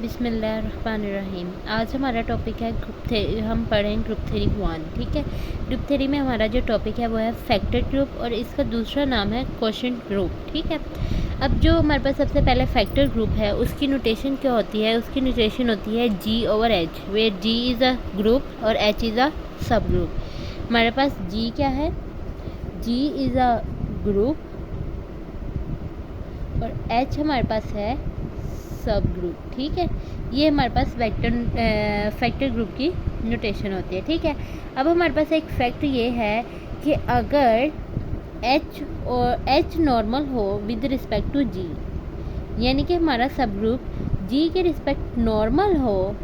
बिस्मिल्लाहिर्रहमानिर्रहीम। आज हमारा टॉपिक है हम पढ़ें ग्रुप थ्योरी 1। ठीक है, ग्रुप थ्योरी में हमारा जो टॉपिक है वो है फैक्टर ग्रुप और इसका दूसरा नाम है क्वोशिएंट ग्रुप। ठीक है, अब जो हमारे पास सबसे पहले फैक्टर ग्रुप है उसकी नोटेशन क्या होती है? उसकी नोटेशन होती है G/H, where G is a group और H is a subgroup. हमारे पास G क्या है? G इज़ अ ग्रुप और H हमारे पास है सब ग्रुप। ठीक है, ये हमारे पास फैक्टर ग्रुप की नोटेशन होती है। ठीक है, अब हमारे पास एक फैक्ट ये है कि अगर H नॉर्मल हो विद रिस्पेक्ट टू G, यानी कि हमारा सब ग्रुप G के रिस्पेक्ट नॉर्मल हो,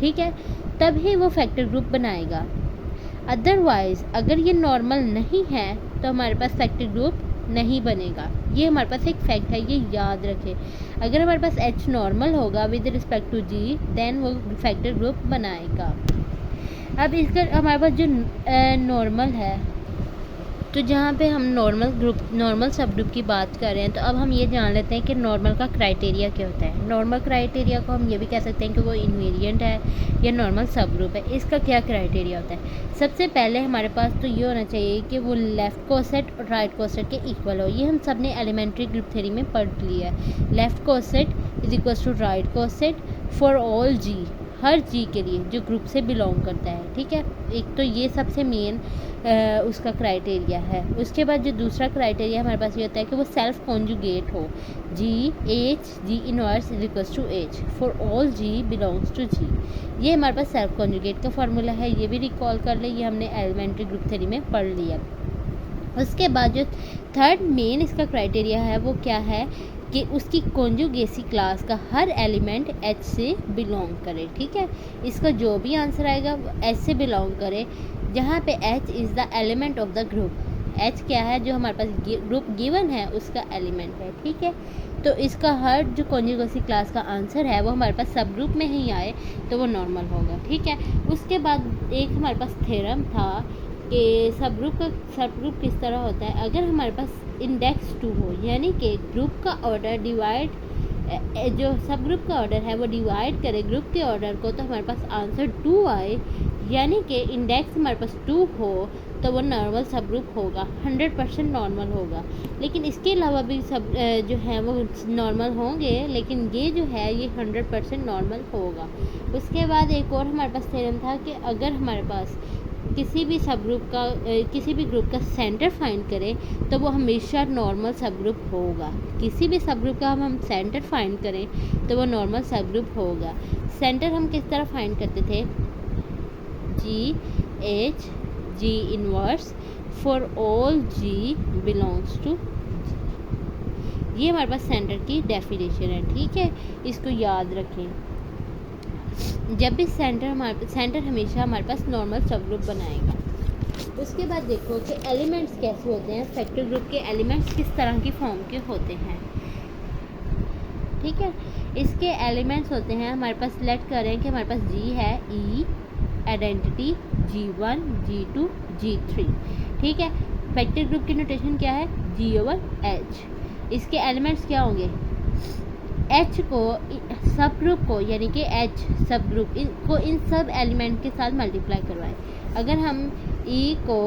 ठीक है, तब ही वो फैक्टर ग्रुप बनाएगा। अदरवाइज अगर ये नॉर्मल नहीं है तो हमारे पास फैक्टर ग्रुप नहीं बनेगा। ये हमारे पास एक फैक्ट है, ये याद रखें। अगर हमारे पास H नॉर्मल होगा with respect to G, then वो फैक्टर ग्रुप बनाएगा। अब इसका हमारे पास जो नॉर्मल है, तो जहाँ पे हम नॉर्मल सब ग्रुप की बात कर रहे हैं, तो अब हम ये जान लेते हैं कि नॉर्मल का क्राइटेरिया क्या होता है। नॉर्मल क्राइटेरिया को हम ये भी कह सकते हैं कि वो इनवेरिएंट है या नॉर्मल सब ग्रुप है। इसका क्या क्राइटेरिया होता है? सबसे पहले हमारे पास तो ये होना चाहिए कि वो लेफ़्ट कोसेट और राइट कोसेट के इक्वल हो। ये हम सब ने एलिमेंट्री ग्रुप थ्योरी में पढ़ लिया है। Left coset is equal to right coset for all G, हर G के लिए जो ग्रुप से बिलोंग करता है। ठीक है, एक तो ये सबसे मेन उसका क्राइटेरिया है। उसके बाद जो दूसरा क्राइटेरिया हमारे पास ये होता है कि वो सेल्फ कॉन्जुगेट हो। G inverse is equal to H for all G belongs to G। ये हमारे पास सेल्फ कॉन्जुगेट का फार्मूला है, ये भी रिकॉल कर ले, ये हमने एलिमेंट्री ग्रुप थ्योरी में पढ़ लिया। उसके बाद जो थर्ड मेन इसका क्राइटेरिया है वो क्या है कि उसकी कॉन्जुगेसी क्लास का हर एलिमेंट H से बिलोंग करे। ठीक है, इसका जो भी आंसर आएगा वो H से बिलोंग करे, जहाँ पे H is the element of the group. H क्या है? जो हमारे पास ग्रुप गिवन है उसका एलिमेंट है। ठीक है, तो इसका हर जो कॉन्जुगेसी क्लास का आंसर है वो हमारे पास सब ग्रुप में ही आए तो वो नॉर्मल होगा। ठीक है, उसके बाद एक हमारे पास थ्योरम था कि सब ग्रुप किस तरह होता है। अगर हमारे पास इंडेक्स 2 हो, यानी कि ग्रुप का ऑर्डर जो सब ग्रुप का ऑर्डर है वो डिवाइड करे ग्रुप के ऑर्डर को, तो हमारे पास आंसर 2 आए, यानी कि इंडेक्स हमारे पास 2 हो तो वो नॉर्मल सब ग्रुप होगा, 100% नॉर्मल होगा। लेकिन इसके अलावा भी सब जो है वो नॉर्मल होंगे, लेकिन ये जो है ये 100% नॉर्मल होगा। उसके बाद एक और हमारे पास थ्योरम था कि अगर हमारे पास किसी भी ग्रुप का सेंटर फाइंड करें तो वो हमेशा नॉर्मल सब ग्रुप होगा। किसी भी सब ग्रुप का हम सेंटर फाइंड करें तो वो नॉर्मल सब ग्रुप होगा। सेंटर हम किस तरह फाइंड करते थे? G inverse for all G belongs to G। ये हमारे पास सेंटर की डेफिनेशन है। ठीक है, इसको याद रखें। जब भी सेंटर हमेशा हमारे पास नॉर्मल सब ग्रुप बनाएगा। उसके बाद देखो कि एलिमेंट्स कैसे होते हैं। फैक्टर ग्रुप के एलिमेंट्स किस तरह की फॉर्म के होते हैं। ठीक है, इसके एलिमेंट्स होते हैं, हमारे पास सिलेक्ट करें कि हमारे पास G है, E identity G1 G2 G3। ठीक है, फैक्टर ग्रुप की नोटेशन क्या है? G/H। इसके एलिमेंट्स क्या होंगे? H को सब ग्रुप को, यानी कि H सब ग्रुप को इन सब एलिमेंट के साथ मल्टीप्लाई करवाएं। अगर हम E को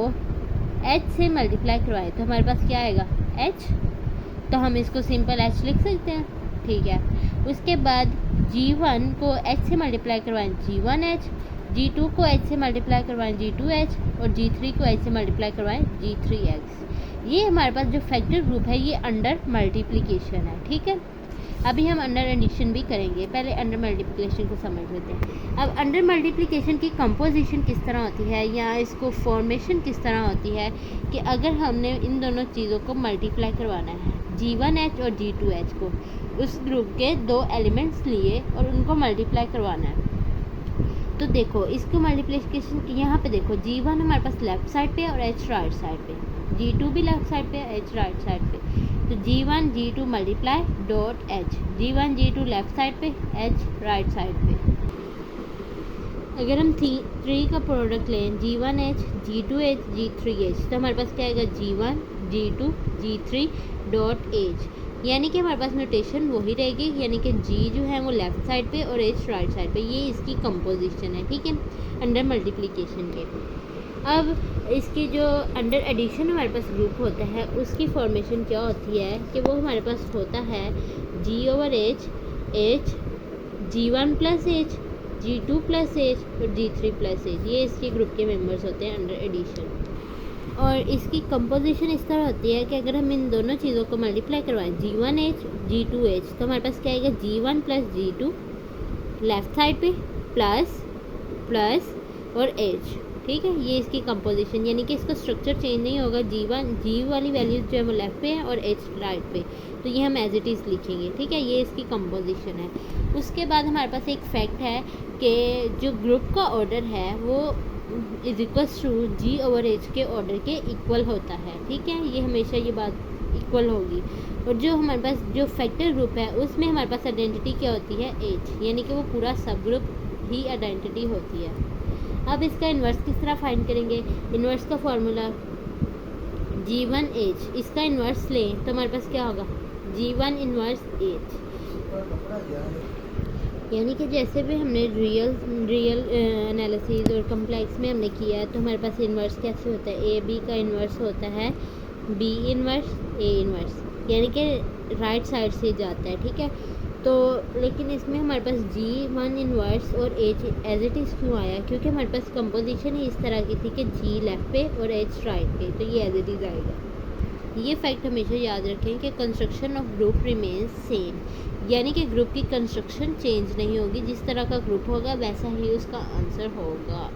H से मल्टीप्लाई करवाएं तो हमारे पास क्या आएगा? H। तो हम इसको सिंपल H लिख सकते हैं। ठीक है, उसके बाद G1 को H से मल्टीप्लाई करवाएं G1H, G2 को H से मल्टीप्लाई करवाएं G2H और G3 को H से मल्टीप्लाई करवाएं G3X। ये हमारे पास जो फैक्टर ग्रुप है ये अंडर मल्टीप्लिकेशन है। ठीक है, अभी हम अंडर एडिशन भी करेंगे, पहले अंडर मल्टीप्लिकेशन को समझ लेते हैं। अब अंडर मल्टीप्लिकेशन की कंपोजिशन किस तरह होती है या इसको फॉर्मेशन किस तरह होती है कि अगर हमने इन दोनों चीज़ों को मल्टीप्लाई करवाना है, G1H और G2H को, उस ग्रुप के 2 एलिमेंट्स लिए और उनको मल्टीप्लाई करवाना है, तो देखो इसको मल्टीप्लिकेशन यहाँ पे देखो G1 हमारे पास लेफ्ट साइड पे और H राइट साइड पे, G2 भी लेफ्ट साइड पे, H राइट साइड पे। तो G1 G2 multiply dot H, G1 G2 left side पे, H राइट साइड पे। अगर हम 3 का प्रोडक्ट लें G1H G2H G3H, तो हमारे पास क्या आएगा? G1 G2 G3 dot H। यानी कि हमारे पास नोटेशन वही रहेगी, यानी कि जी जो है वो लेफ़्ट साइड पे और एच राइट साइड पे। ये इसकी कंपोजिशन है, ठीक है, अंडर मल्टीप्लिकेशन के। अब इसकी जो अंडर एडिशन हमारे पास ग्रुप होता है उसकी फॉर्मेशन क्या होती है कि वो हमारे पास होता है G over H, H G1 plus H, G2 plus H और G3 प्लस एच। ये इसके ग्रुप के मेंबर्स होते हैं अंडर एडिशन। और इसकी कंपोजिशन इस तरह होती है कि अगर हम इन दोनों चीज़ों को मल्टीप्लाई करवाएं G1H G2H तो हमारे पास क्या आएगा G1 plus G2 left side पे प्लस प्लस और H, ठीक है। ये इसकी कंपोजिशन, यानी कि इसका स्ट्रक्चर चेंज नहीं होगा। जी वाली वैल्यूज जो है वो लेफ़्ट पे है और H राइट पे, तो ये हम एज इट इज़ लिखेंगे, ठीक है। ये इसकी कंपोजिशन है। उसके बाद हमारे पास एक फैक्ट है कि जो ग्रुप का ऑर्डर है वो is equals to G over H के ऑर्डर के इक्वल होता है, ठीक है। ये हमेशा ये बात इक्वल होगी। और जो हमारे पास जो फैक्टर ग्रुप है उसमें हमारे पास आइडेंटिटी क्या होती है एच, यानी कि वो पूरा सब ग्रुप ही आइडेंटिटी होती है। अब इसका इन्वर्स किस तरह फाइंड करेंगे? इन्वर्स का फॉर्मूला G1H, इसका इन्वर्स लें तो हमारे पास क्या होगा G1 इन्वर्स H, यानी कि जैसे भी हमने रियल एनालिसिस और कम्प्लेक्स में हमने किया है तो हमारे पास इन्वर्स कैसे होता है, ए बी का इन्वर्स होता है बी इन्वर्स ए इन्वर्स, यानी कि राइट साइड से जाता है, ठीक है। तो लेकिन इसमें हमारे पास G1 इन्वर्स और H एज इट इज़ क्यों आया? क्योंकि हमारे पास कंपोजिशन ही इस तरह की थी कि G लेफ़्ट पे और H राइट पे, तो ये एज इट इज़ आएगा। ये फैक्ट हमेशा याद रखें कि construction of group remains same, यानी कि ग्रुप की कंस्ट्रक्शन चेंज नहीं होगी। जिस तरह का ग्रुप होगा वैसा ही उसका आंसर होगा।